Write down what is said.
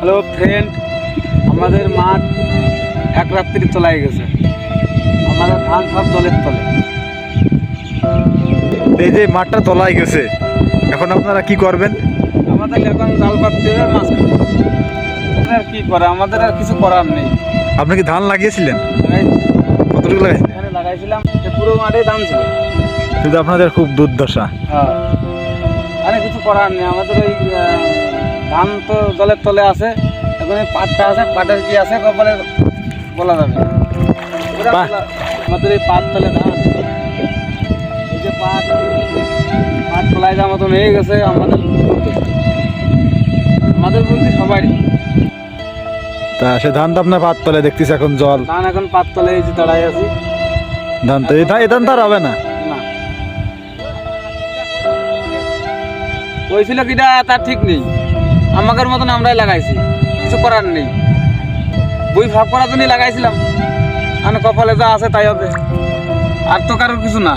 Hello friend, আমাদের মাঠ এক রাত্রি তলায় গেছে। আমাদের ধান সব জলের তলে। এই যে মাঠটা তলায় গেছে, এখন আপনারা কি করবেন? আমাদের এখন জাল পাততে হবে, মাছ খাবো। আমাদের আর কি করা, আমাদের আর কিছু করার নেই। আপনি কি ধান লাগিয়েছিলেন? এই কতটুকু লাগাইছেন? এখানে লাগাইছিলাম, যে পুরো মাঠে ধান ছিল। কিন্তু আপনাদের খুব দুর্দশা। হ্যাঁ, আরে কিছু করার নেই। আমাদের ওই ধান তো জলের তলে আছে। এখন এই পাটটা আছে, পাটের কি আছে কপালে বলা যাবে না। ওরা বাহ। আমাদের এই পাট তলে ধান, এই যে পাট তলায় যাওয়ার মতন হয়ে গেছে। আমাদের বলছি সবারই তা সে ধান তো আপনার পাত তলে দেখতেছি, এখন জল। ধান এখন পাট তলে এই যে দাঁড়াই আছি। ধান তো এই ধান তো আর হবে না। না, হয়েছিল কিটা তার ঠিক নেই। আমাদের মতন আমরাই লাগাইছি, কিছু করার নেই। বই ভাব করার জন্যই লাগাইছিলাম। মানে কপালে যা আছে তাই হবে, আর তো কারোর কিছু না।